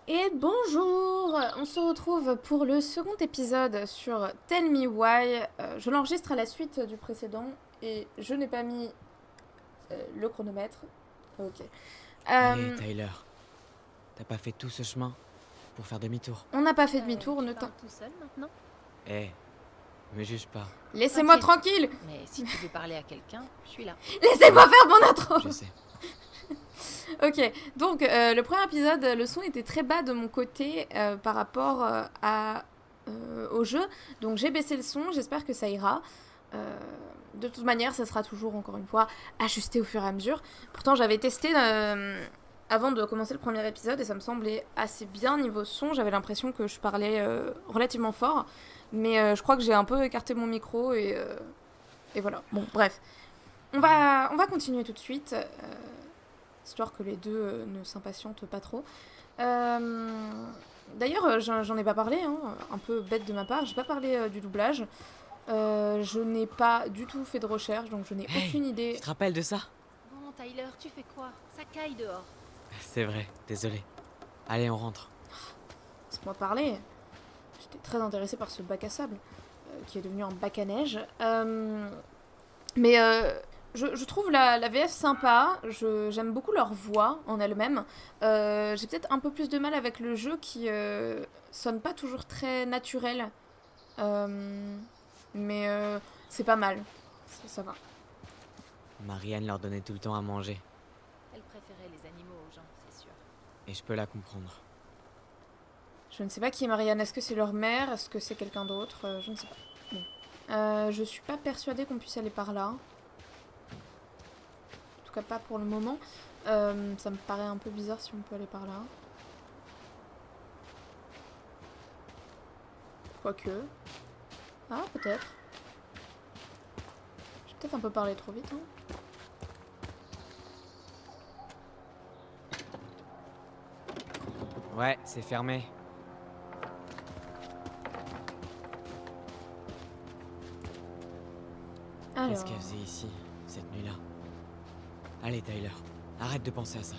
Et bonjour! On se retrouve pour le second épisode sur Tell Me Why. Je l'enregistre à la suite du précédent et je n'ai pas mis le chronomètre. Ok. Allez, Euh, Tyler. T'as pas fait tout ce chemin pour faire demi-tour? on n'a pas fait demi-tour, Tu ne t'en... parles tout seul maintenant? Me juge pas. Laissez-moi T'inquiète. tranquille! Mais si tu veux parler à quelqu'un, je suis là. Laissez-moi faire mon intro! Je sais. Ok, donc le premier épisode, le son était très bas de mon côté par rapport au jeu. Donc j'ai baissé le son, j'espère que ça ira. De toute manière, ça sera toujours, encore une fois, ajusté au fur et à mesure. Pourtant, j'avais testé avant de commencer le premier épisode et ça me semblait assez bien niveau son. J'avais l'impression que je parlais relativement fort. Mais je crois que j'ai un peu écarté mon micro et voilà. Bon, bref. On va continuer tout de suite. Histoire que les deux ne s'impatientent pas trop. D'ailleurs, j'en ai pas parlé, hein, un peu bête de ma part, j'ai pas parlé du doublage. Je n'ai pas du tout fait de recherche, donc je n'ai aucune idée. Tu te rappelles de ça? Bon, Tyler, tu fais quoi? Ça caille dehors. C'est vrai, désolé. Allez, on rentre. Laisse-moi parler. J'étais très intéressée par ce bac à sable, qui est devenu un bac à neige. Mais je trouve la VF sympa, j'aime beaucoup leur voix en elle-même. J'ai peut-être un peu plus de mal avec le jeu qui sonne pas toujours très naturel. Mais c'est pas mal, ça va. Marianne leur donnait tout le temps à manger. Elle préférait les animaux aux gens, c'est sûr. Et je peux la comprendre. Je ne sais pas qui est Marianne, est-ce que c'est leur mère, est-ce que c'est quelqu'un d'autre, je ne sais pas. Bon. Je suis pas persuadée qu'on puisse aller par là. En tout cas pas pour le moment. Ça me paraît un peu bizarre si on peut aller par là. Quoique. Ah, peut-être. J'ai peut-être un peu parlé trop vite, hein. Ouais, c'est fermé. Alors... Qu'est-ce qu'elle faisait ici, cette nuit-là? Allez, Tyler, arrête de penser à ça.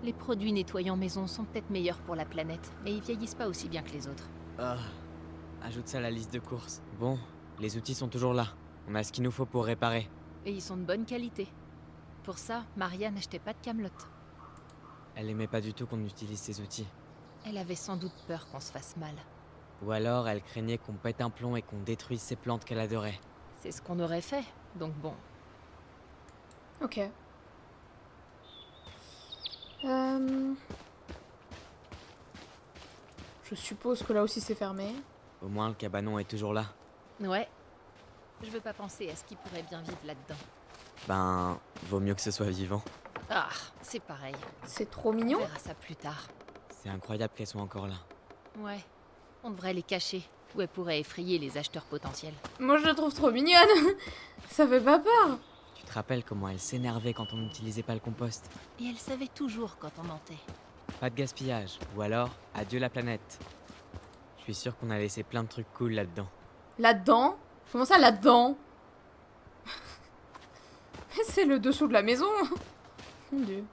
Les produits nettoyants maison sont peut-être meilleurs pour la planète, mais ils vieillissent pas aussi bien que les autres. Ah, ajoute ça à la liste de courses. Bon, les outils sont toujours là. On a ce qu'il nous faut pour réparer. Et ils sont de bonne qualité. Pour ça, Maria n'achetait pas de camelote. Elle aimait pas du tout qu'on utilise ces outils. Elle avait sans doute peur qu'on se fasse mal. Ou alors elle craignait qu'on pète un plomb et qu'on détruise ces plantes qu'elle adorait. C'est ce qu'on aurait fait, donc bon. Ok. Je suppose que là aussi c'est fermé. Au moins le cabanon est toujours là. Ouais. Je veux pas penser à ce qui pourrait bien vivre là-dedans. Ben, vaut mieux que ce soit vivant. Ah, c'est pareil. C'est trop On mignon. verra ça plus tard. C'est incroyable qu'elles soient encore là. Ouais. On devrait les cacher, ou elles pourraient effrayer les acheteurs potentiels. Moi je la trouve trop mignonne. Ça fait pas peur. Tu te rappelles comment elle s'énervait quand on n'utilisait pas le compost? Et elle savait toujours quand on mentait. Pas de gaspillage, ou alors adieu la planète. Je suis sûr qu'on a laissé plein de trucs cool là-dedans. Là-dedans? Comment ça là-dedans? C'est le dessous de la maison. Mon dieu.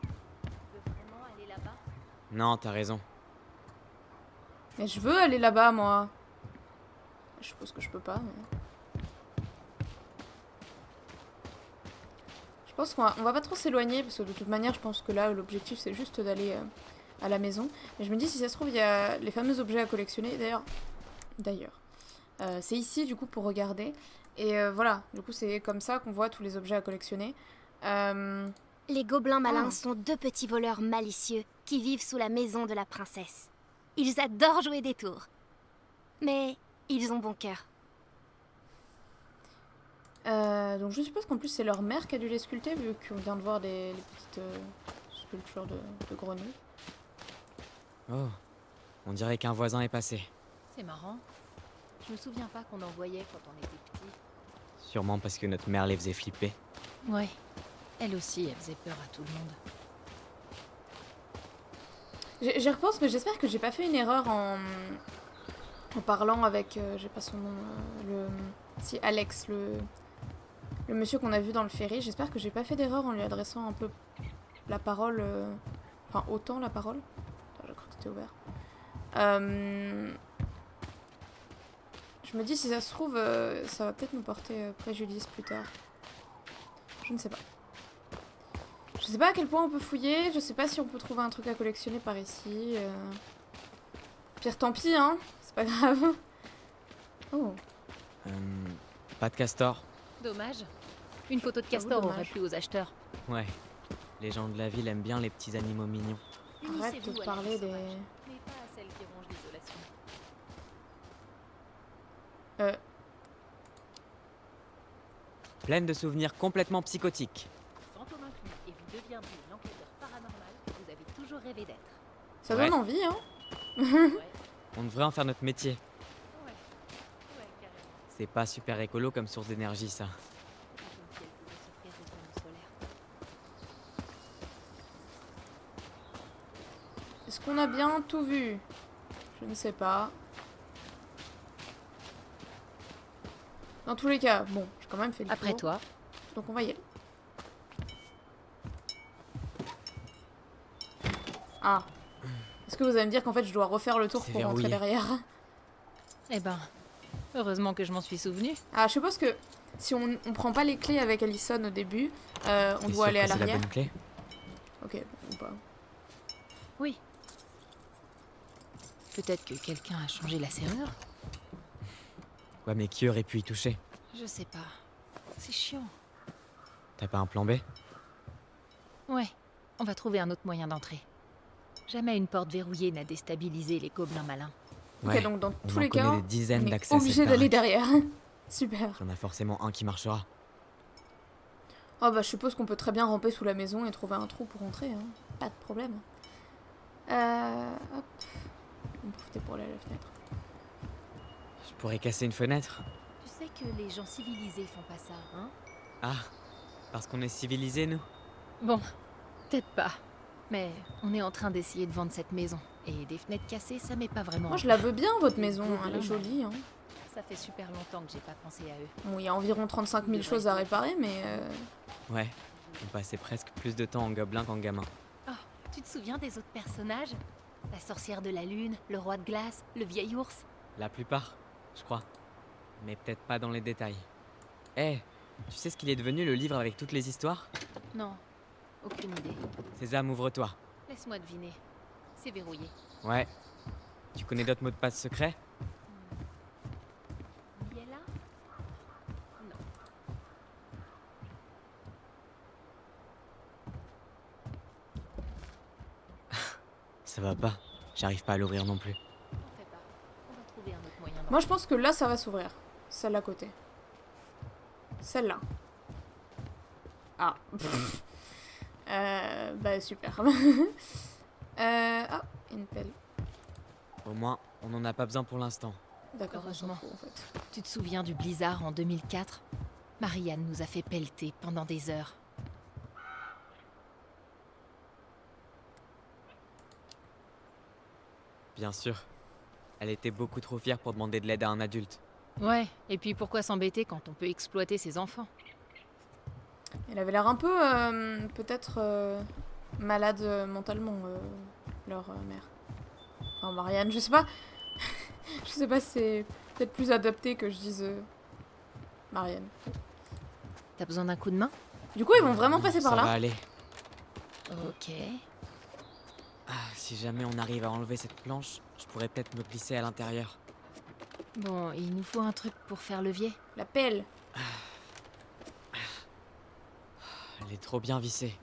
Tu veux vraiment aller là-bas? Non, t'as raison. Mais je veux aller là-bas, moi. Je suppose que je peux pas, mais... Je pense qu'on va pas trop s'éloigner, parce que de toute manière, je pense que là, l'objectif, c'est juste d'aller à la maison. Mais je me dis, si ça se trouve, il y a les fameux objets à collectionner. D'ailleurs, c'est ici, du coup, pour regarder. Et voilà, du coup, c'est comme ça qu'on voit tous les objets à collectionner. Les gobelins malins Ah. sont deux petits voleurs malicieux qui vivent sous la maison de la princesse. Ils adorent jouer des tours. Mais ils ont bon cœur. Donc je suppose qu'en plus, c'est leur mère qui a dû les sculpter, vu qu'on vient de voir les petites sculptures de grenouilles. Oh, on dirait qu'un voisin est passé. C'est marrant. Je me souviens pas qu'on en voyait quand on était petit. Sûrement parce que notre mère les faisait flipper. Ouais. Elle aussi, elle faisait peur à tout le monde. J'y repense, mais j'espère que j'ai pas fait une erreur En parlant avec, j'ai pas son nom, si Alex, le monsieur qu'on a vu dans le ferry. J'espère que j'ai pas fait d'erreur en lui adressant un peu la parole, enfin autant la parole. Attends, je crois que c'était ouvert. Je me dis si ça se trouve, ça va peut-être nous porter préjudice plus tard. Je ne sais pas. Je sais pas à quel point on peut fouiller, je sais pas si on peut trouver un truc à collectionner par ici. Pire tant pis, hein, c'est pas grave. Oh, Pas de castor. Dommage. Une photo de J'avoue, castor dommage. aurait plu aux acheteurs. Ouais. Les gens de la ville aiment bien les petits animaux mignons. arrête Unissez-vous de à parler la vie des... sauvage, mais pas à celle qui ronge l'isolation. Pleine de souvenirs complètement psychotiques. Fantôme inclus, et vous deviendrez l'enquêteur paranormal que vous avez toujours rêvé d'être. Ça Ouais. donne envie, hein. Ouais, On devrait en faire notre métier. ouais, carrément. C'est pas super écolo comme source d'énergie, ça. Comme si elle pouvait s'offrir des panneaux solaires. Est-ce qu'on a bien tout vu? Je ne sais pas. Dans tous les cas, bon, j'ai quand même fait le Après tour. toi, Donc on va y aller. Ah. Est-ce que vous allez me dire qu'en fait je dois refaire le tour C'est pour rentrer verrouillé. derrière? eh ben, heureusement que je m'en suis souvenu. Ah, je suppose que si on prend pas les clés avec Allison au début, on T'es doit sûr aller à que c'est la l'arrière. bonne clé? Ok, ou pas. Oui. Peut-être que quelqu'un a changé la serrure. Ouais, mais qui aurait pu y toucher? Je sais pas. C'est chiant. T'as pas un plan B? Ouais, on va trouver un autre moyen d'entrer. Jamais une porte verrouillée n'a déstabilisé les gobelins malins. Ok, donc dans on tous en les connaît cas, des dizaines on est d'accès à cette obligé d'aller baraque. derrière. Super. Il y en a forcément un qui marchera. Oh bah je suppose qu'on peut très bien ramper sous la maison et trouver un trou pour rentrer, hein. Pas de problème. Hop. On peut profiter pour aller à la fenêtre. Je pourrais casser une fenêtre. Tu sais que les gens civilisés font pas ça, hein? Ah, parce qu'on est civilisés, nous? Bon, peut-être pas. Mais on est en train d'essayer de vendre cette maison. Et des fenêtres cassées, ça m'est pas vraiment... Moi je la veux bien votre maison, hein, elle est Gobelins. jolie. Hein. Ça fait super longtemps que j'ai pas pensé à eux. Bon, il y a environ 35 000 choses à réparer, mais... Ouais, on passait presque plus de temps en gobelin qu'en gamin. Oh, tu te souviens des autres personnages? La sorcière de la lune, le roi de glace, le vieil ours? La plupart, je crois. Mais peut-être pas dans les détails. Eh, tu sais ce qu'il est devenu le livre avec toutes les histoires? Non, aucune idée. Sésame, ouvre-toi. Laisse-moi deviner. C'est verrouillé. Ouais. Tu connais d'autres mots de passe secrets? Miela? Non. Ça va pas. J'arrive pas à l'ouvrir non plus. T'en fais pas. On va trouver un autre moyen. Moi je pense que là ça va s'ouvrir. Celle à côté. Celle-là. Ah. Bah super. Ah, une pelle. Au moins, on en a pas besoin pour l'instant. D'accord, on s'en Heureusement. fout, en fait. Tu te souviens du blizzard en 2004? Marianne nous a fait pelleter pendant des heures. Bien sûr. Elle était beaucoup trop fière pour demander de l'aide à un adulte. Ouais, et puis pourquoi s'embêter quand on peut exploiter ses enfants? Elle avait l'air un peu, peut-être, malade mentalement, leur mère. Enfin, Marianne, je sais pas. Je sais pas si c'est peut-être plus adapté que je dise Marianne. T'as besoin d'un coup de main? Du coup, ils vont vraiment passer par Ça va là. aller. Ok. Ah, si jamais on arrive à enlever cette planche, je pourrais peut-être me glisser à l'intérieur. Bon, il nous faut un truc pour faire levier. La pelle. Elle est trop bien vissée.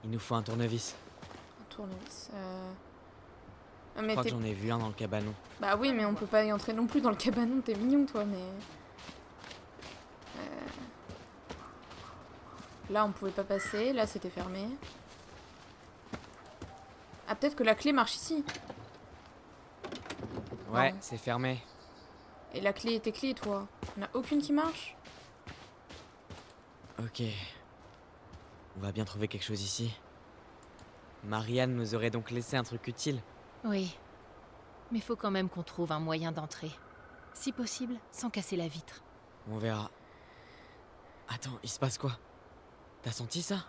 Il nous faut un tournevis. Un tournevis. Je Mais crois que t'es... j'en ai vu un dans le cabanon. Bah oui, mais on peut pas y entrer non plus dans le cabanon. T'es mignon, toi, mais... Là, on pouvait pas passer. Là, c'était fermé. Ah, peut-être que la clé marche ici. Ouais, Non. c'est fermé. Et la clé était clé, toi. Il n'y en a aucune qui marche. Ok. On va bien trouver quelque chose ici. Marianne nous aurait donc laissé un truc utile. Oui. Mais faut quand même qu'on trouve un moyen d'entrer. Si possible, sans casser la vitre. On verra. Attends, il se passe quoi? T'as senti ça?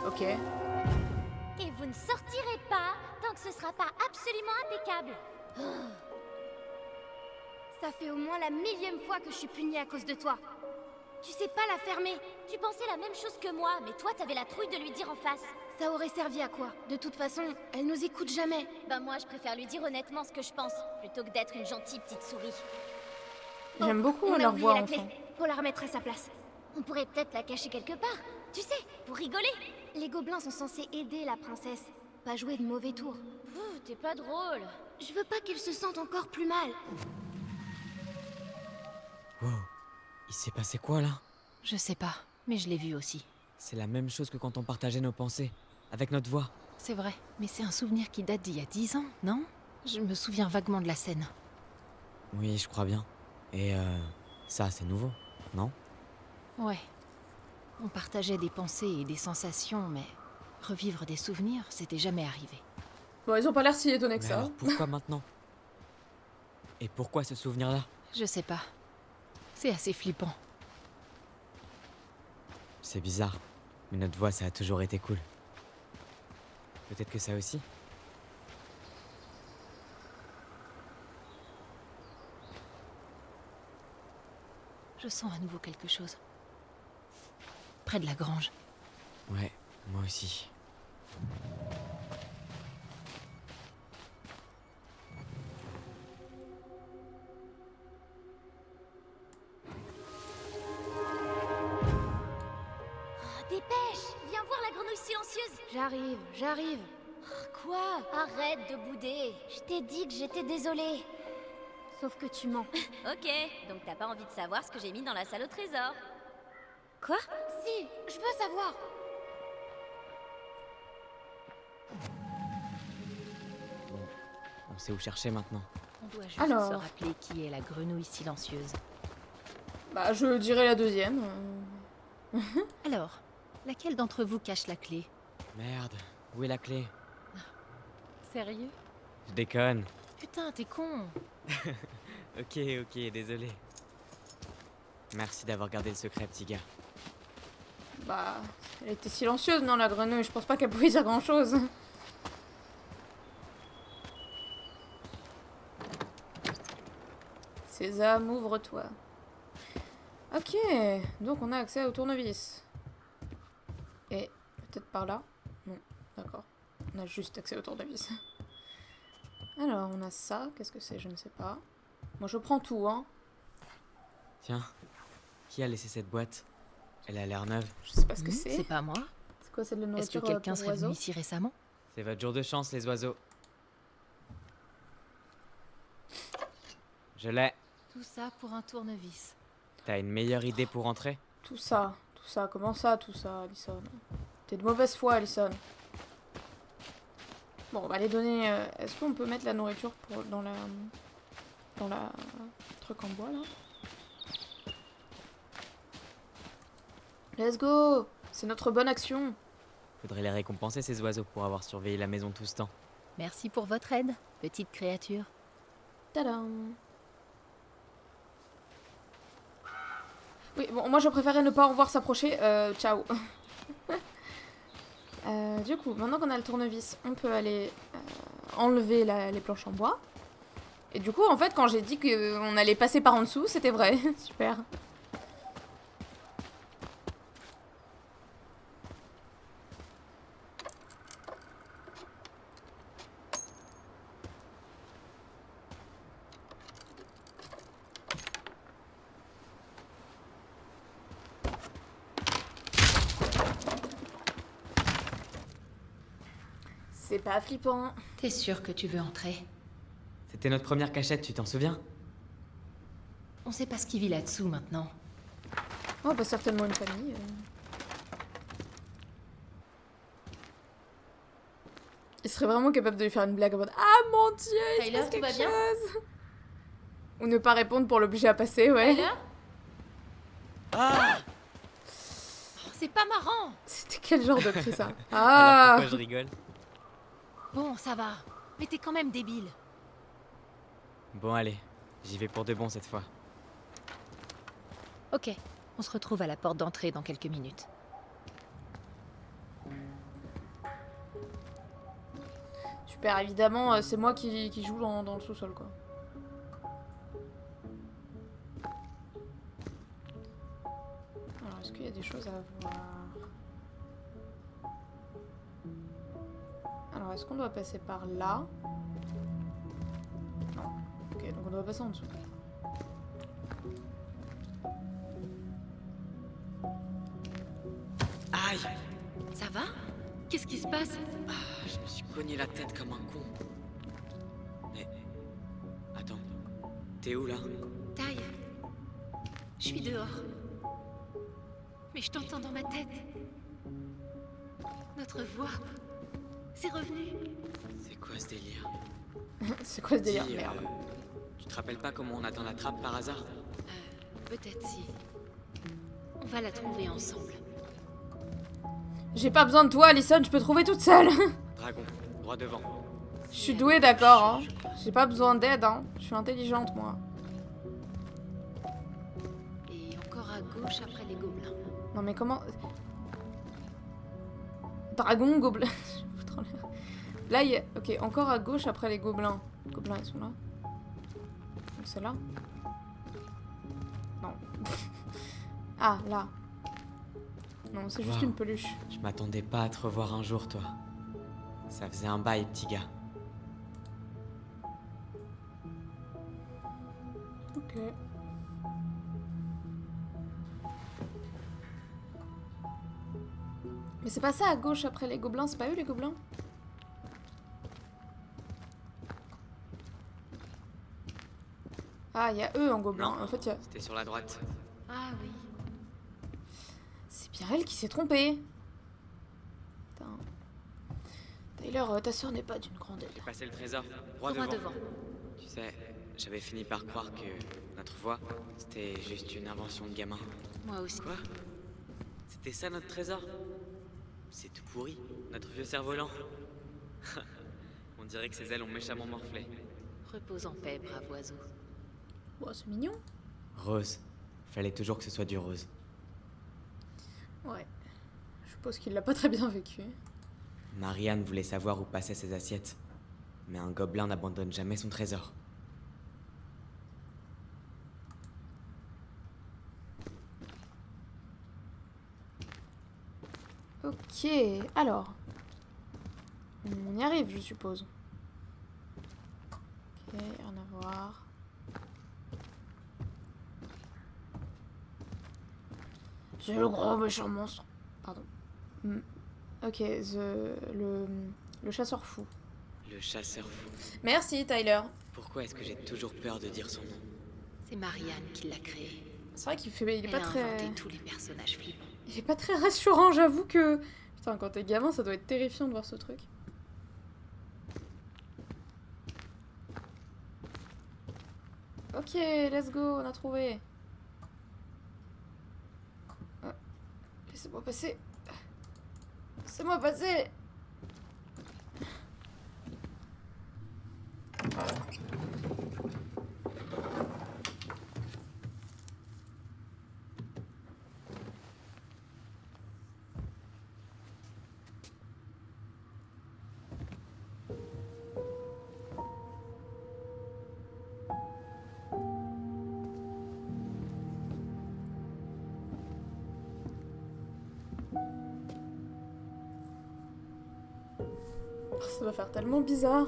Ok. Et vous ne sortirez pas tant que ce sera pas absolument impeccable. Ça fait au moins la millième fois que je suis punie à cause de toi. Tu sais pas la fermer. Tu pensais la même chose que moi, mais toi t'avais la trouille de lui dire en face. Ça aurait servi à quoi? De toute façon, elle nous écoute jamais. Ben moi je préfère lui dire honnêtement ce que je pense, plutôt que d'être une gentille petite souris. J'aime beaucoup on a leur oublié voix la clé. enfant. Faut la remettre à sa place. On pourrait peut-être la cacher quelque part. Tu sais, pour rigoler. Les gobelins sont censés aider la princesse, pas jouer de mauvais tours. T'es pas drôle. Je veux pas qu'il se sente encore plus mal. Wow. Il s'est passé quoi là? Je sais pas, mais je l'ai vu aussi. C'est la même chose que quand on partageait nos pensées, avec notre voix. C'est vrai, mais c'est un souvenir qui date d'il y a 10 ans, non? Je me souviens vaguement de la scène. Oui, je crois bien. Et ça, c'est nouveau, non? Ouais. On partageait des pensées et des sensations, mais revivre des souvenirs, c'était jamais arrivé. Bon, ils ont pas l'air si étonnés que Mais ça. alors pourquoi maintenant? Et pourquoi ce souvenir-là? Je sais pas. C'est assez flippant. C'est bizarre, mais notre voix, ça a toujours été cool. Peut-être que ça aussi? Je sens à nouveau quelque chose. Près de la grange. Ouais, moi aussi. Dépêche, viens voir la grenouille silencieuse. J'arrive. Quoi? Arrête de bouder. Je t'ai dit que j'étais désolée. Sauf que tu mens. Ok, donc t'as pas envie de savoir ce que j'ai mis dans la salle au trésor. Quoi? Si, je veux savoir. On sait où chercher maintenant. On doit juste Alors. se rappeler qui est la grenouille silencieuse. Bah, je dirais la deuxième. Alors, laquelle d'entre vous cache la clé? Merde, où est la clé? Sérieux? Je déconne. Putain, t'es con. Ok, désolé. Merci d'avoir gardé le secret, petit gars. Bah, elle était silencieuse, non, la grenouille. Je pense pas qu'elle pouvait dire grand-chose. Sésame, ouvre-toi. Ok, donc on a accès au tournevis. Et peut-être par là? Non, d'accord. On a juste accès au tournevis. Alors, on a ça. Qu'est-ce que c'est? Je ne sais pas. Moi, je prends tout, hein. Tiens, qui a laissé cette boîte? Elle a l'air neuve. Je sais pas ce que C'est c'est. pas moi. C'est quoi, c'est de la Est-ce que nourriture quelqu'un pour serait venu oiseaux? ici récemment? C'est votre jour de chance, les oiseaux. Je l'ai. Tout ça pour un tournevis. T'as une meilleure idée pour entrer? Tout ça. Comment ça, tout ça, Alison? T'es de mauvaise foi, Alison. Bon, on va les donner... Est-ce qu'on peut mettre la nourriture dans la truc en bois, là? Let's go! C'est notre bonne action. Faudrait les récompenser, ces oiseaux, pour avoir surveillé la maison tout ce temps. Merci pour votre aide, petite créature. Tadam! Oui, bon, moi je préférais ne pas en voir s'approcher. Ciao. Du coup, maintenant qu'on a le tournevis, on peut aller enlever les planches en bois. Et du coup, en fait, quand j'ai dit qu'on allait passer par en dessous, c'était vrai. Super. C'est pas flippant. T'es sûr que tu veux entrer? C'était notre première cachette, tu t'en souviens? On sait pas ce qui vit là-dessous maintenant. Oh, bah certainement une famille. Il serait vraiment capable de lui faire une blague en mode ah mon dieu, il se Tyler, passe tout va quelque bien chose. Ou ne pas répondre pour l'obliger à passer, ouais. Tyler? Ah! c'est pas marrant. C'était quel genre de cri, ça? Alors Ah! pourquoi je rigole? Bon, ça va. Mais t'es quand même débile. Bon allez, j'y vais pour de bon cette fois. Ok, on se retrouve à la porte d'entrée dans quelques minutes. Super, évidemment, c'est moi qui joue dans le sous-sol, quoi. Alors, est-ce qu'il y a des choses à voir? Alors, est-ce qu'on doit passer par là? Non. Ok, donc on doit passer en dessous. Aïe! Ça va? Qu'est-ce qui se passe? Je me suis cogné la tête comme un con. Mais... Attends, t'es où là? Taille. Je suis dehors. Mais je t'entends dans ma tête. Notre voix. C'est revenu. C'est quoi ce délire? C'est quoi ce délire? Dis, Merde. Tu te rappelles pas comment on atteint la trappe par hasard? Peut-être si. On va la trouver ensemble. J'ai pas besoin de toi, Alison, je peux trouver toute seule. Dragon, droit devant. Je suis douée, d'accord, hein. J'ai pas besoin d'aide, hein. Je suis intelligente, moi. Et encore à gauche après les gobelins. Non, mais comment... Dragon, gobelin... Je vais foutre en l'air. Là, il y a... Ok, encore à gauche après les gobelins. Les gobelins, ils sont là. Donc c'est là. Non. Ah, là. Non, c'est juste Wow. une peluche. Je m'attendais pas à te revoir un jour, toi. Ça faisait un bail, petit gars. Ok. Mais c'est pas ça à gauche après les gobelins, c'est pas eux les gobelins? Ah, il y a eux en gobelin. Non. En fait, il y a... C'était sur la droite. Ah oui. C'est bien elle qui s'est trompée. Putain. Tyler, ta soeur n'est pas d'une grande aide. J'ai passé le trésor, droit Droit devant. devant. Tu sais, j'avais fini par croire que notre voix, c'était juste une invention de gamin. Moi aussi. Quoi? C'était ça notre trésor? C'est tout pourri, notre vieux cerf-volant. On dirait que ses ailes ont méchamment morflé. Repose en paix, brave oiseau. Bon, c'est mignon. Rose. Fallait toujours que ce soit du rose. Ouais. Je suppose qu'il l'a pas très bien vécu. Marianne voulait savoir où passaient ses assiettes. Mais un gobelin n'abandonne jamais son trésor. Ok, alors. On y arrive, je suppose. Ok, rien à voir. C'est le gros méchant monstre. Pardon. Ok, le chasseur fou. Le chasseur fou. Merci, Tyler. Pourquoi est-ce que j'ai toujours peur de dire son nom? C'est Marianne qui l'a créé. C'est vrai qu'il fait, il est Elle pas a très, inventé tous les personnages flippants. il est pas très rassurant. J'avoue que, putain, quand t'es gamin, ça doit être terrifiant de voir ce truc. Ok, let's go, on a trouvé. Ah, laissez-moi passer. Laissez-moi passer. Oh, ça va faire tellement bizarre.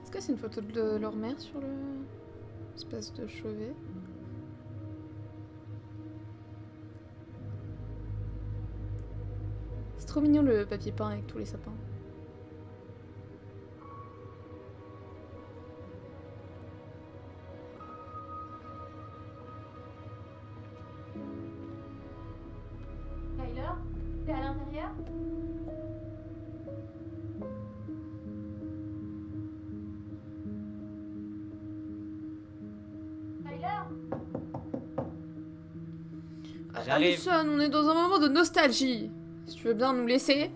Est-ce que c'est une photo de leur mère sur le espèce de chevet? C'est trop mignon le papier peint avec tous les sapins. Tyler, t'es à l'intérieur? Tyler? J'arrive. Allison, on est dans un moment de nostalgie. Si tu veux bien nous laisser.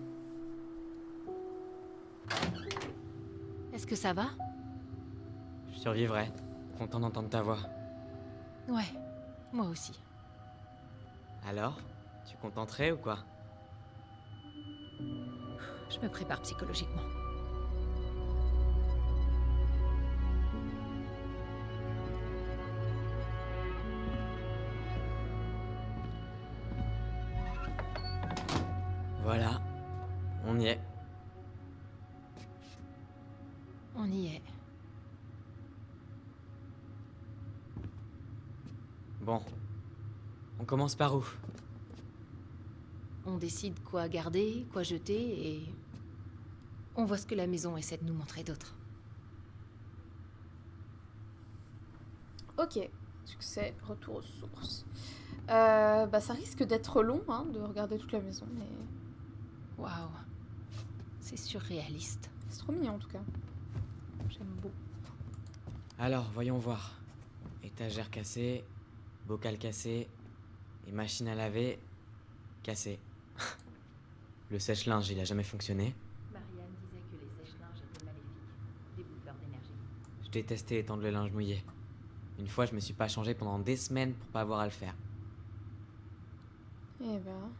Est-ce que ça va? Je survivrai. Content d'entendre ta voix. Ouais, moi aussi. Alors, tu comptes entrer ou quoi? Je me prépare psychologiquement. Voilà, on y est. On y est. Bon, on commence par où? On décide quoi garder, quoi jeter, et... on voit ce que la maison essaie de nous montrer d'autre. Ok, succès, retour aux sources. Bah ça risque d'être long hein, de regarder toute la maison, mais Waouh. C'est surréaliste. c'est trop mignon en tout cas. J'aime beaucoup. Alors, voyons voir. Étagère cassée, bocal cassé, et machine à laver cassée. Le sèche-linge, il a jamais fonctionné. Marianne disait que les sèche-linges étaient maléfiques, des bouffeurs d'énergie. Je détestais étendre le linge mouillé. Une fois, je me suis pas changé pendant des semaines pour pas avoir à le faire. Eh ben...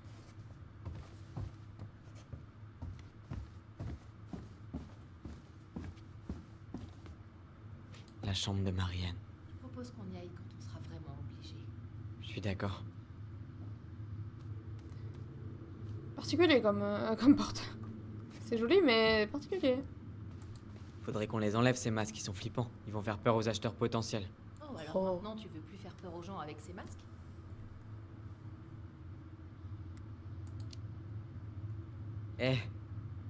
La chambre de Marianne. Je propose qu'on y aille quand on sera vraiment obligé. Je suis d'accord. Particulier comme porte. C'est joli mais particulier. Faudrait qu'on les enlève ces masques, ils sont flippants. Ils vont faire peur aux acheteurs potentiels. Oh, alors Oh. maintenant tu veux plus faire peur aux gens avec ces masques? Eh,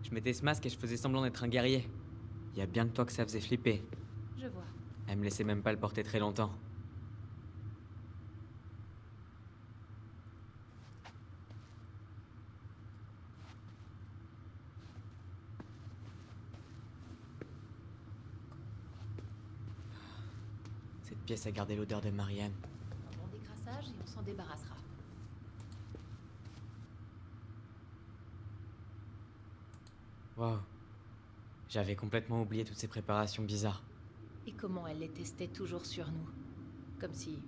je mettais ce masque et je faisais semblant d'être un guerrier. Y a bien que toi que ça faisait flipper. Je vois. Elle me laissait même pas le porter très longtemps. Cette pièce a gardé l'odeur de Marianne. Un bon décrassage et on s'en débarrassera. Wow. J'avais complètement oublié toutes ces préparations bizarres. Et comment elle les testait toujours sur nous. Comme si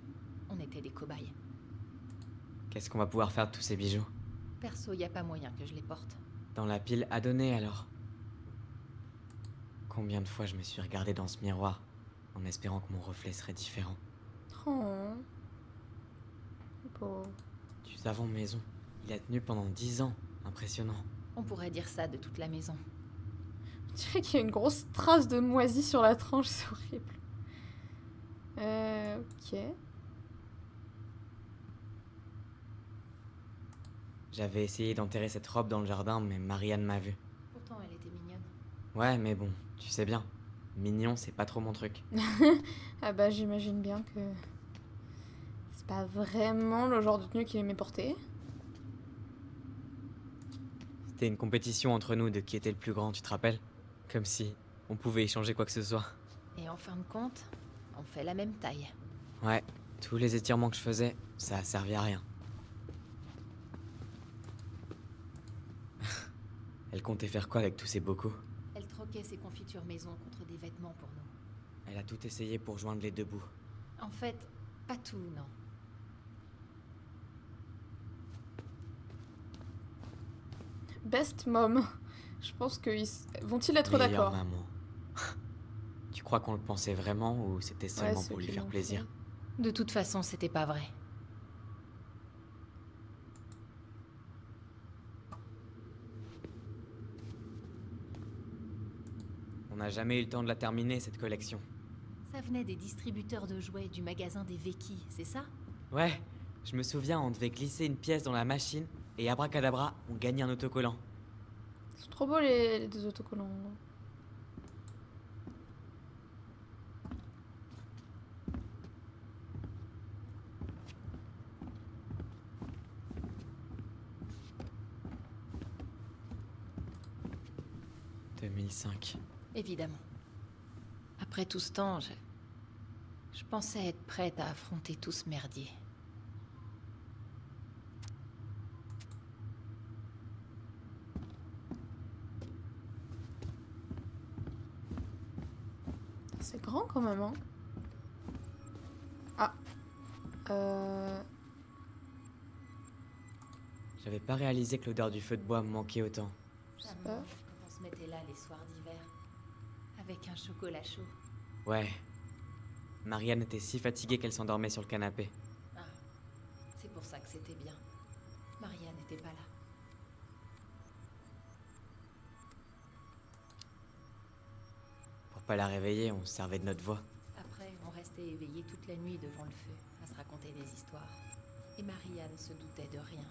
on était des cobayes. Qu'est-ce qu'on va pouvoir faire de tous ces bijoux? Perso, y a pas moyen que je les porte. Dans la pile à donner alors. Combien de fois je me suis regardé dans ce miroir en espérant que mon reflet serait différent. Oh. Pauvre. Du savon maison. Il a tenu pendant 10 ans. Impressionnant. On pourrait dire ça de toute la maison. On dirait qu'il y a une grosse trace de moisi sur la tranche, c'est horrible. Ok. J'avais essayé d'enterrer cette robe dans le jardin, mais Marianne m'a vu. Pourtant, elle était mignonne. Ouais, mais bon, tu sais bien. Mignon, c'est pas trop mon truc. Ah bah j'imagine bien que c'est pas vraiment le genre de tenue qu'il aimait porter. C'était une compétition entre nous de qui était le plus grand, tu te rappelles? Comme si on pouvait échanger quoi que ce soit. Et en fin de compte, on fait la même taille. Ouais, tous les étirements que je faisais, ça a servi à rien. Elle comptait faire quoi avec tous ces bocaux? Elle troquait ses confitures maison contre des vêtements pour nous. Elle a tout essayé pour joindre les deux bouts. En fait, pas tout, non. Best mom. Je pense qu'ils vont-ils être Meilleure d'accord? maman. Tu crois qu'on le pensait vraiment ou c'était seulement ceux pour lui qui faire l'ont plaisir? De toute façon, c'était pas vrai. On n'a jamais eu le temps de la terminer, cette collection. Ça venait des distributeurs de jouets du magasin des Veki, c'est ça? Ouais, je me souviens, on devait glisser une pièce dans la machine et abracadabra, on gagnait un autocollant. Ils sont trop beaux les deux autocollants. « 2005. Évidemment. Après tout ce temps, je pensais être prête à affronter tout ce merdier. c'est grand quand même, hein. Ah. J'avais pas réalisé que l'odeur du feu de bois me manquait autant. Je sais Ça me pas. manque quand on se mettait là les soirs d'hiver. Avec un chocolat chaud. Ouais. Marianne était si fatiguée qu'elle s'endormait sur le canapé. Ah, c'est pour ça que c'était bien. Maria n'était pas là. Pour pas la réveiller, on se servait de notre voix. Après, on restait éveillés toute la nuit devant le feu, à se raconter des histoires. Et Marianne se doutait de rien.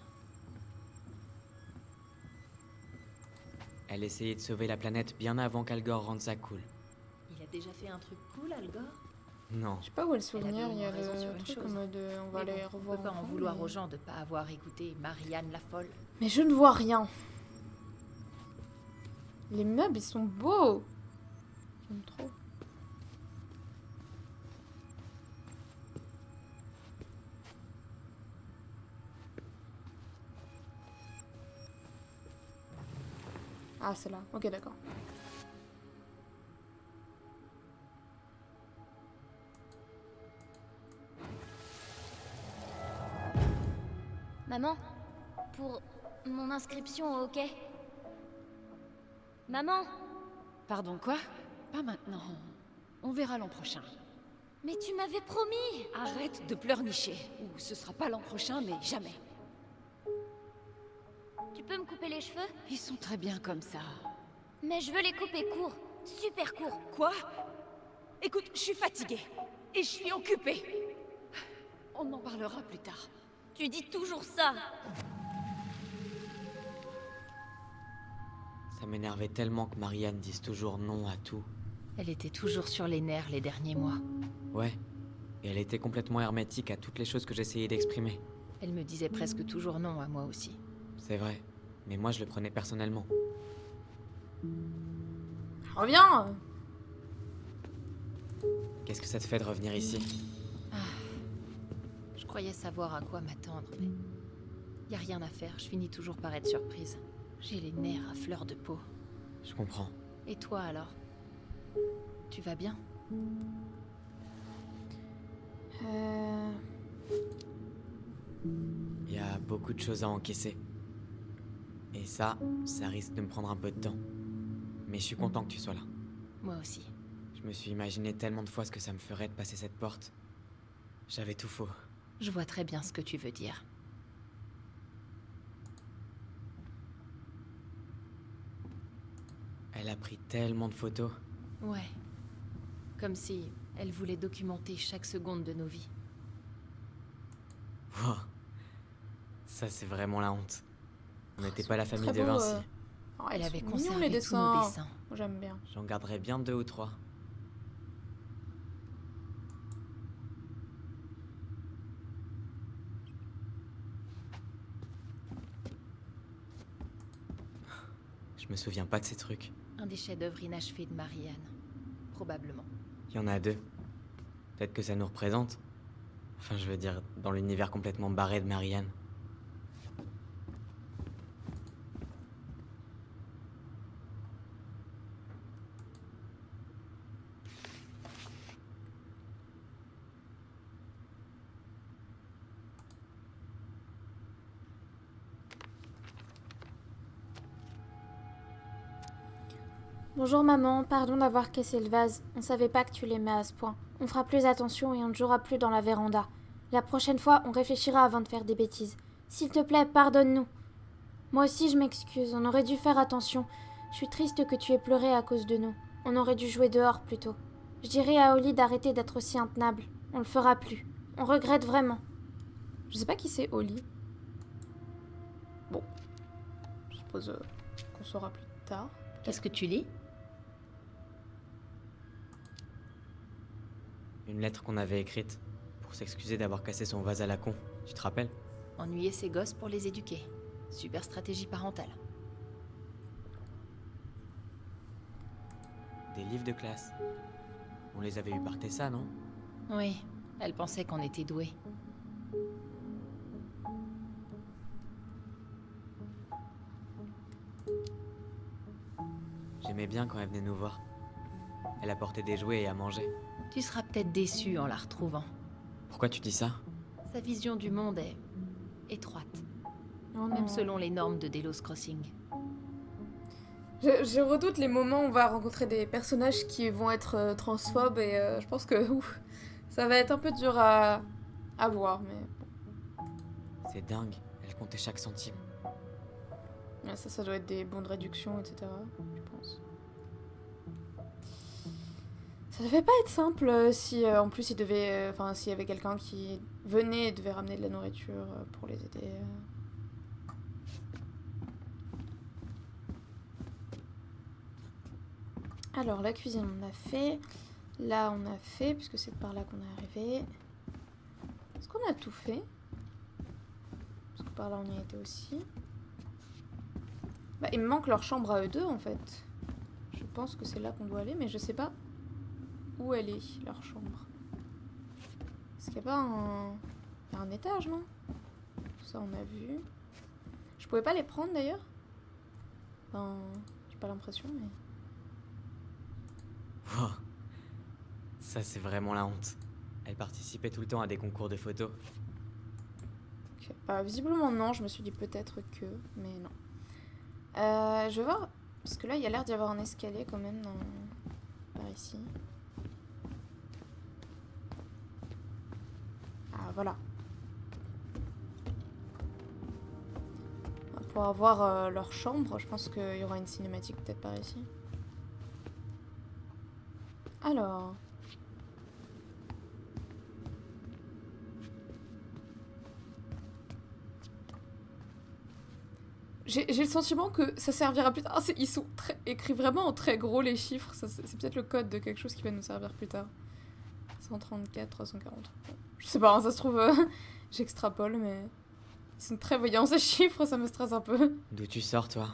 Elle essayait de sauver la planète bien avant qu'Algor rende ça cool. Il a déjà fait un truc cool, Algor? Non. Je sais pas où est le souvenir, au il y a moins raison sur le une truc chose. en mode on va Mais les bon, on revoir peut pas en ensemble, vouloir mais- aux gens de pas avoir écouté Marianne la folle. Mais je ne vois rien. Les meubles, ils sont beaux. J'aime trop. Ah, c'est là. Ok, d'accord. Maman, pour mon inscription au quai. Maman, Pardon, quoi? Pas maintenant. On verra l'an prochain. mais tu m'avais promis. Arrête de pleurnicher. Ou ce sera pas l'an prochain, mais jamais. Tu peux me couper les cheveux? Ils sont très bien comme ça. Mais je veux les couper courts, super courts. Quoi? Écoute, je suis fatiguée. Et je suis occupée. On en parlera plus tard. Tu dis toujours ça. Ça m'énervait tellement que Marianne dise toujours non à tout. Elle était toujours sur les nerfs les derniers mois. Ouais. Et elle était complètement hermétique à toutes les choses que j'essayais d'exprimer. Elle me disait presque toujours non à moi aussi. C'est vrai. Mais moi, je le prenais personnellement. Reviens. Qu'est-ce que ça te fait de revenir ici? Je croyais savoir à quoi m'attendre, mais... Y a rien à faire, je finis toujours par être surprise. J'ai les nerfs à fleur de peau. Je comprends. Et toi alors? Tu vas bien? Il y a beaucoup de choses à encaisser. Et ça risque de me prendre un peu de temps. Mais je suis content que tu sois là. Moi aussi. Je me suis imaginé tellement de fois ce que ça me ferait de passer cette porte. J'avais tout faux. Je vois très bien ce que tu veux dire. Elle a pris tellement de photos. Ouais. Comme si elle voulait documenter chaque seconde de nos vies. Wow. Ça, c'est vraiment la honte. On n'était pas la famille Très de beau, Vinci. Oh, Elle ils avait sont mignons, conservé les tous nos dessins. dessins. Moi, j'aime bien. J'en garderai bien 2 ou 3. Je me souviens pas de ces trucs. Un des chefs-d'œuvre inachevés de Marianne. Probablement. Il y en a 2. Peut-être que ça nous représente. Enfin, je veux dire, dans l'univers complètement barré de Marianne. Bonjour maman, pardon d'avoir cassé le vase. On savait pas que tu l'aimais à ce point. On fera plus attention et on ne jouera plus dans la véranda. La prochaine fois, on réfléchira avant de faire des bêtises. S'il te plaît, pardonne-nous. Moi aussi, je m'excuse. On aurait dû faire attention. Je suis triste que tu aies pleuré à cause de nous. On aurait dû jouer dehors plutôt. Je dirais à Oli d'arrêter d'être aussi intenable. On le fera plus. On regrette vraiment. Je sais pas qui c'est Oli. Bon. Je suppose qu'on saura plus tard. Qu'est-ce que tu lis? Une lettre qu'on avait écrite pour s'excuser d'avoir cassé son vase à la con. Tu te rappelles? Ennuyer ses gosses pour les éduquer. Super stratégie parentale. Des livres de classe. On les avait eus par Tessa, non? Oui, elle pensait qu'on était doués. J'aimais bien quand elle venait nous voir. Elle apportait des jouets et à manger. Tu seras peut-être déçu en la retrouvant. Pourquoi tu dis ça? Sa vision du monde est étroite, Oh même non. selon les normes de Delos Crossing. Je redoute les moments où on va rencontrer des personnages qui vont être transphobes et je pense que ouf, ça va être un peu dur à voir, mais C'est dingue, elle comptait chaque centime. ouais, ça doit être des bons de réduction, etc. Je pense. Ça devait pas être simple si en plus il devait, enfin s'il y avait quelqu'un qui venait et devait ramener de la nourriture pour les aider. Alors la cuisine on a fait, là on a fait puisque c'est par là qu'on est arrivé. Est-ce qu'on a tout fait? Parce que par là on y a été aussi. Bah, il me manque leur chambre à eux deux en fait. Je pense que c'est là qu'on doit aller, mais je sais pas où elle est, leur chambre. Est-ce qu'il n'y a pas il y a un étage, non? Ça on a vu. Je pouvais pas les prendre d'ailleurs? Enfin, j'ai pas l'impression, mais... Wow. Ça, c'est vraiment la honte. Elle participait tout le temps à des concours de photos. Ok. Bah, visiblement non, je me suis dit peut-être que, mais non. Je vais voir, parce que là il y a l'air d'y avoir un escalier quand même par ici. Ah voilà. Pour avoir leur chambre, je pense qu'il y aura une cinématique peut-être par ici. Alors... J'ai le sentiment que ça servira plus tard. Ah, ils sont écrits vraiment en très gros les chiffres. C'est peut-être le code de quelque chose qui va nous servir plus tard. 134, 340. Je sais pas, hein, ça se trouve, j'extrapole, mais... Ils sont très voyants ces chiffres, ça me stresse un peu. D'où tu sors, toi?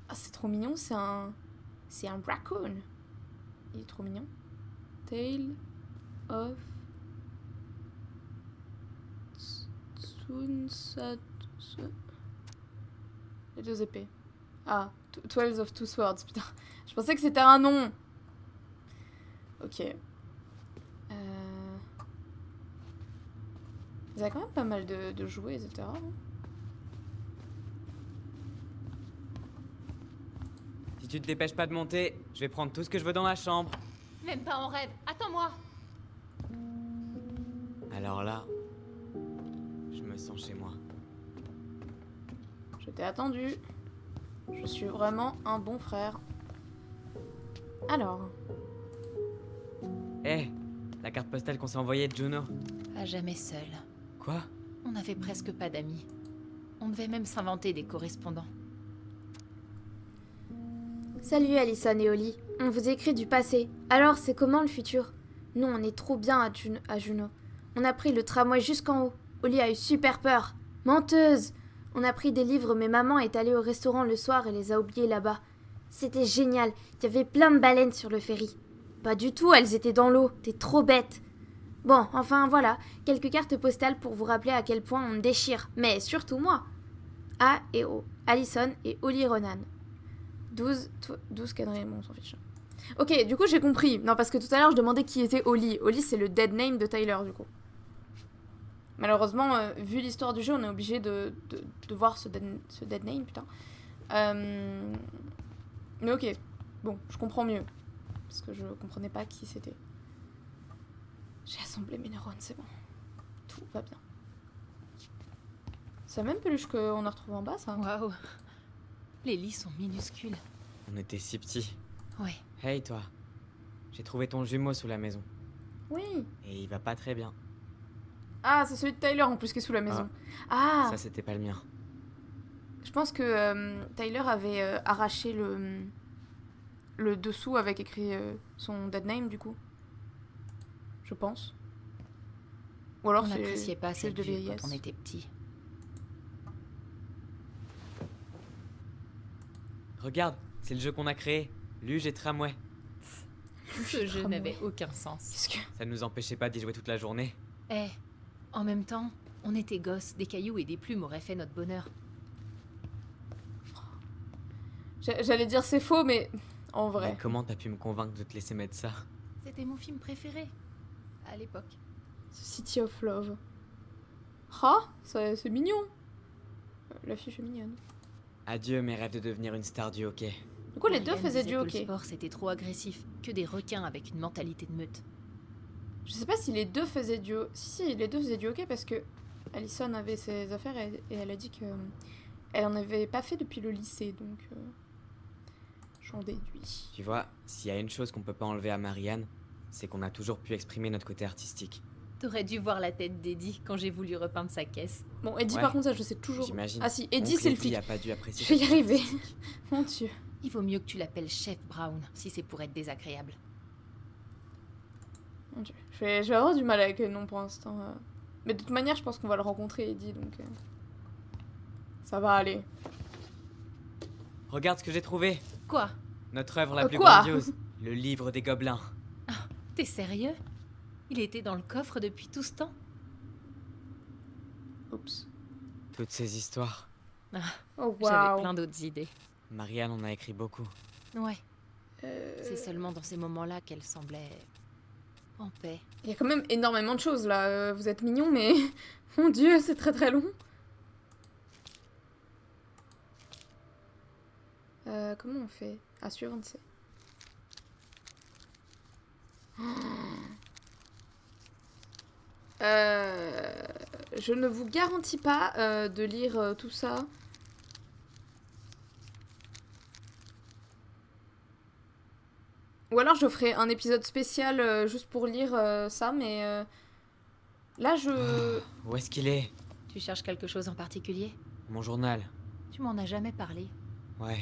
Ah, c'est trop mignon, c'est un raccoon. Il est trop mignon. Tale of... Tsunsatsu... Les deux épées. Ah, Twelve of Two Swords, putain. Je pensais que c'était un nom. Ok. Il y a quand même pas mal de jouets, etc. hein. Si tu te dépêches pas de monter, je vais prendre tout ce que je veux dans la chambre. Même pas en rêve. Attends-moi. Alors là, je me sens chez moi. Je t'ai attendu. Je suis vraiment un bon frère. Alors... Hé, la carte postale qu'on s'est envoyée de Juno. À jamais seul. Quoi? On n'avait presque pas d'amis. On devait même s'inventer des correspondants. Salut Alison et Oli. On vous écrit du passé. Alors, c'est comment le futur? Nous, on est trop bien à Juno. On a pris le tramway jusqu'en haut. Oli a eu super peur. Menteuse! On a pris des livres, mais maman est allée au restaurant le soir et les a oubliés là-bas. C'était génial. Il y avait plein de baleines sur le ferry. Pas du tout, elles étaient dans l'eau. T'es trop bête. Bon, enfin voilà, quelques cartes postales pour vous rappeler à quel point on me déchire. Mais surtout moi. A et O. Alison et Oli Ronan. 12 conneries, bon, on s'en fiche. Ok, du coup j'ai compris. Non, parce que tout à l'heure je demandais qui était Oli. Oli c'est le dead name de Tyler du coup. Malheureusement, vu l'histoire du jeu, on est obligé de voir ce dead name, putain. Mais ok, bon, je comprends mieux. Parce que je comprenais pas qui c'était. J'ai assemblé mes neurones, c'est bon. Tout va bien. C'est la même peluche qu'on a retrouvée en bas, ça? Waouh. Les lits sont minuscules. On était si petits. Ouais. Hey toi, j'ai trouvé ton jumeau sous la maison. Oui. Et il va pas très bien. Ah, c'est celui de Tyler en plus qui est sous la maison. Ah, Ça c'était pas le mien. je pense que Tyler avait arraché le dessous avec écrit son dead name du coup. Je pense. Ou alors On c'est n'appréciait pas juste cette de vue vieillesse. quand on était petits. Regarde, c'est le jeu qu'on a créé. Luge et Tramway. Ce jeu Tramway. n'avait aucun sens. Qu'est-ce que... Ça ne nous empêchait pas d'y jouer toute la journée. Eh, en même temps, on était gosses, des cailloux et des plumes auraient fait notre bonheur. J'allais dire c'est faux, mais En vrai. Mais comment t'as pu me convaincre de te laisser mettre ça? C'était mon film préféré. À l'époque. City of Love. Ah, c'est mignon. L'affiche est mignonne. Adieu mes rêves de devenir une star du hockey. Du coup, les deux Marianne faisaient disait du que hockey. Le sport, c'était trop agressif. Que des requins avec une mentalité de meute. Je sais pas si les deux faisaient du hockey. Si, les deux faisaient du hockey parce que Allison avait ses affaires et elle a dit que elle en avait pas fait depuis le lycée, donc j'en déduis. Tu vois, s'il y a une chose qu'on peut pas enlever à Marianne, c'est qu'on a toujours pu exprimer notre côté artistique. T'aurais dû voir la tête d'Eddie quand j'ai voulu repeindre sa caisse. Bon, Eddie, Ouais. par contre, ça, je sais toujours. J'imagine. Ah si, Eddie, Oncle c'est le Eddie flic. a pas dû apprécier. Je vais y cette arriver. artistique. Mon Dieu. Il vaut mieux que tu l'appelles Chef Brown, si c'est pour être désagréable. Mon Dieu. Je vais avoir du mal avec le nom pour l'instant. Mais de toute manière, je pense qu'on va le rencontrer, Eddie, donc ça va aller. Regarde ce que j'ai trouvé. Quoi? Notre œuvre la plus Quoi grandiose. Le livre des gobelins. T'es sérieux? Il était dans le coffre depuis tout ce temps? Oups. Toutes ces histoires. Oh J'avais waouh. plein d'autres idées. Marianne en a écrit beaucoup. Ouais, Euh, c'est seulement dans ces moments-là qu'elle semblait en paix. Il y a quand même énormément de choses là. Vous êtes mignons, mais mon Dieu, c'est très très long. Comment on fait? Ah, suivante, c'est. Je ne vous garantis pas de lire tout ça. Ou alors je ferai un épisode spécial juste pour lire ça, mais là je... Où est-ce qu'il est? Tu cherches quelque chose en particulier? Mon journal. Tu m'en as jamais parlé. Ouais.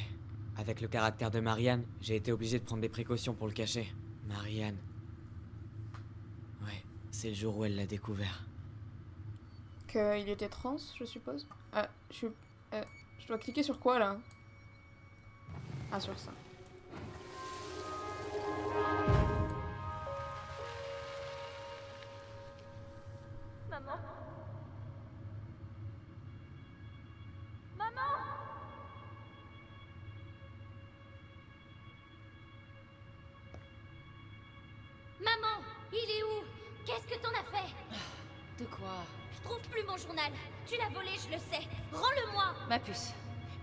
Avec le caractère de Marianne, j'ai été obligé de prendre des précautions pour le cacher. Marianne. Ouais, c'est le jour où elle l'a découvert. Qu'il était trans, je suppose. Je dois cliquer sur quoi là? Ah, sur ça. Maman. Maman. Maman, il est où? Qu'est-ce que t'en as fait? De quoi? Je trouve plus mon journal. Tu l'as volé, je le sais. Rends-le-moi. Ma puce,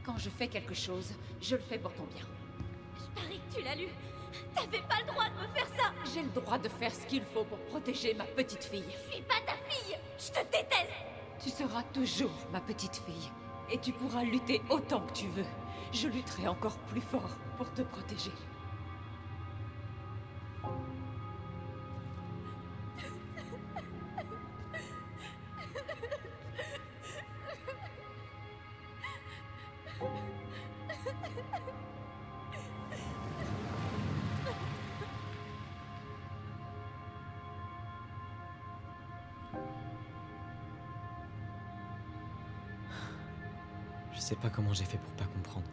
quand je fais quelque chose, je le fais pour ton bien. Je parie que tu l'as lu. T'avais pas le droit de me faire ça. J'ai le droit de faire ce qu'il faut pour protéger ma petite fille. Je suis pas ta fille. Je te déteste. Tu seras toujours ma petite fille. Et tu pourras lutter autant que tu veux. Je lutterai encore plus fort pour te protéger. Je sais pas comment j'ai fait pour pas comprendre.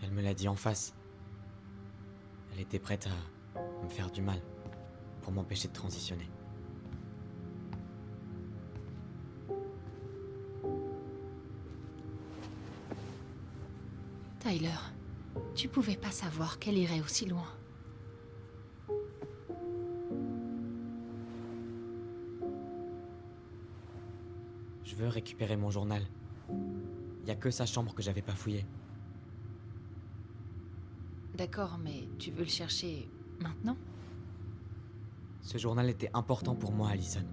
Elle me l'a dit en face. Elle était prête à me faire du mal pour m'empêcher de transitionner. Tyler, tu pouvais pas savoir qu'elle irait aussi loin. Je veux récupérer mon journal. Y a que sa chambre que j'avais pas fouillée. D'accord, mais tu veux le chercher maintenant? Ce journal était important pour moi, Allison.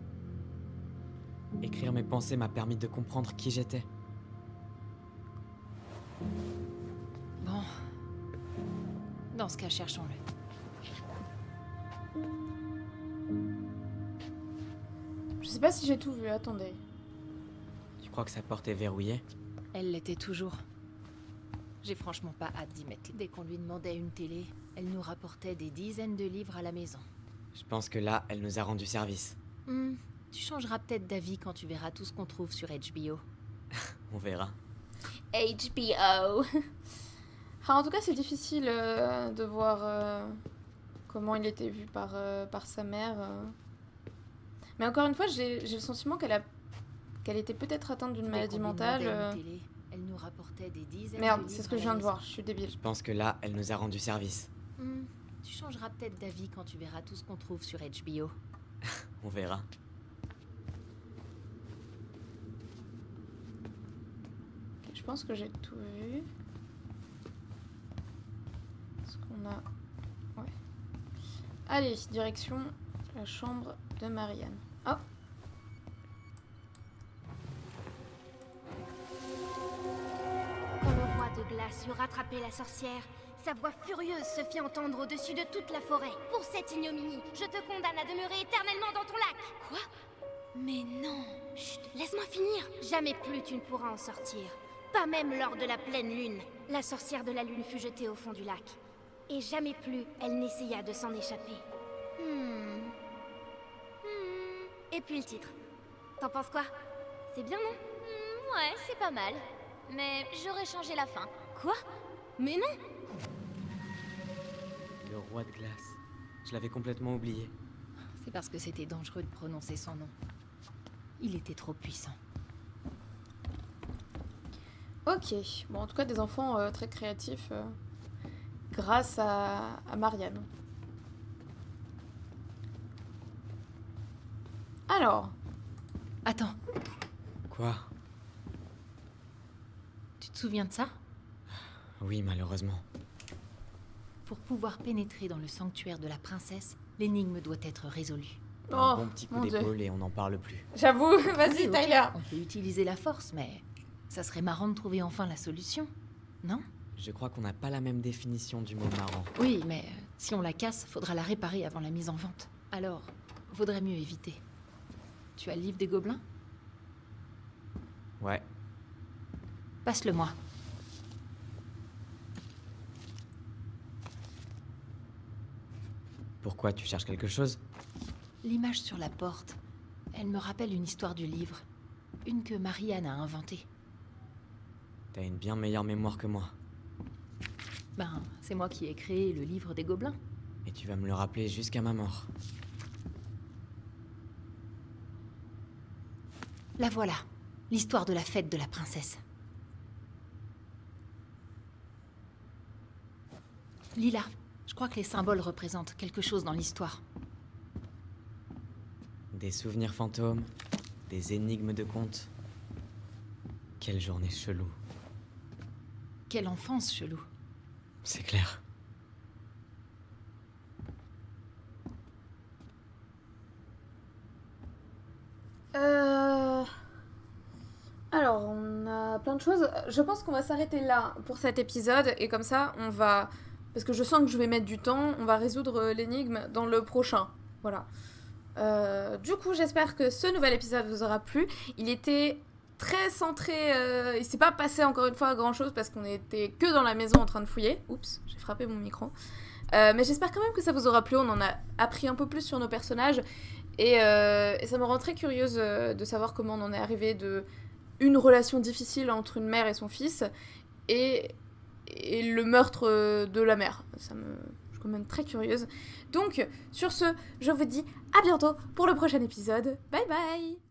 Écrire mes pensées m'a permis de comprendre qui j'étais. Bon. Dans ce cas, cherchons-le. Je sais pas si j'ai tout vu, attendez. Tu crois que sa porte est verrouillée? Elle l'était toujours. J'ai franchement pas hâte d'y mettre. Dès qu'on lui demandait une télé, elle nous rapportait des dizaines de livres à la maison. Je pense que là, elle nous a rendu service. Tu changeras peut-être d'avis quand tu verras tout ce qu'on trouve sur HBO. On verra. HBO. Ah, en tout cas, c'est difficile de voir comment il était vu par sa mère. Mais encore une fois, j'ai le sentiment qu'elle était peut-être atteinte d'une maladie Dès qu'on lui mentale. demandait une télé, elle Elle nous rapportait des dizaines Merde, de c'est livres ce que à je la viens de maison. voir, je suis débile. Je pense que là, elle nous a rendu service. Tu changeras peut-être d'avis quand tu verras tout ce qu'on trouve sur HBO. On verra. Ok, je pense que j'ai tout vu. Ce qu'on a... Ouais. Allez, direction la chambre de Marianne. Oh. Quand le roi de glace eut rattrapé la sorcière, sa voix furieuse se fit entendre au-dessus de toute la forêt. Pour cette ignominie, je te condamne à demeurer éternellement dans ton lac. Quoi? Mais non. Chut, laisse-moi finir. Jamais plus tu ne pourras en sortir. Pas même lors de la pleine lune. La sorcière de la lune fut jetée au fond du lac. Et jamais plus elle n'essaya de s'en échapper. Et puis le titre. T'en penses quoi? C'est bien, non? Ouais, c'est pas mal. Mais j'aurais changé la fin. Quoi? Mais non! Le roi de glace. Je l'avais complètement oublié. C'est parce que c'était dangereux de prononcer son nom. Il était trop puissant. Ok, bon en tout cas des enfants très créatifs grâce à Marianne. Alors, Attends, Quoi? tu te souviens de ça? Oui, malheureusement. Pour pouvoir pénétrer dans le sanctuaire de la princesse, l'énigme doit être résolue. Un Oh, bon petit coup mon Dieu. d'épaule et on n'en parle plus. J'avoue, Oui, vas-y ok, Tyler. on peut utiliser la force, mais ça serait marrant de trouver enfin la solution, non? Je crois qu'on n'a pas la même définition du mot marrant. Oui, mais si on la casse, faudra la réparer avant la mise en vente. Alors, vaudrait mieux éviter. Tu as le livre des gobelins? Ouais. Passe-le-moi. Pourquoi, tu cherches quelque chose? L'image sur la porte, elle me rappelle une histoire du livre. Une que Marianne a inventée. T'as une bien meilleure mémoire que moi. Ben, c'est moi qui ai créé le livre des gobelins. Et tu vas me le rappeler jusqu'à ma mort. La voilà, l'histoire de la fête de la princesse. Lila, je crois que les symboles représentent quelque chose dans l'histoire. Des souvenirs fantômes, des énigmes de contes. Quelle journée chelou. Quelle enfance chelou. C'est clair. Alors, on a plein de choses. Je pense qu'on va s'arrêter là pour cet épisode et comme ça, on va... Parce que je sens que je vais mettre du temps, on va résoudre l'énigme dans le prochain. Voilà. Du coup, j'espère que ce nouvel épisode vous aura plu. Il était très centré... il s'est pas passé encore une fois grand chose parce qu'on était que dans la maison en train de fouiller. Oups, j'ai frappé mon micro. Mais j'espère quand même que ça vous aura plu. On en a appris un peu plus sur nos personnages. Et ça me rend très curieuse de savoir comment on en est arrivé de une relation difficile entre une mère et son fils et le meurtre de la mère. Je suis quand même très curieuse. Donc, sur ce, je vous dis à bientôt pour le prochain épisode. Bye bye!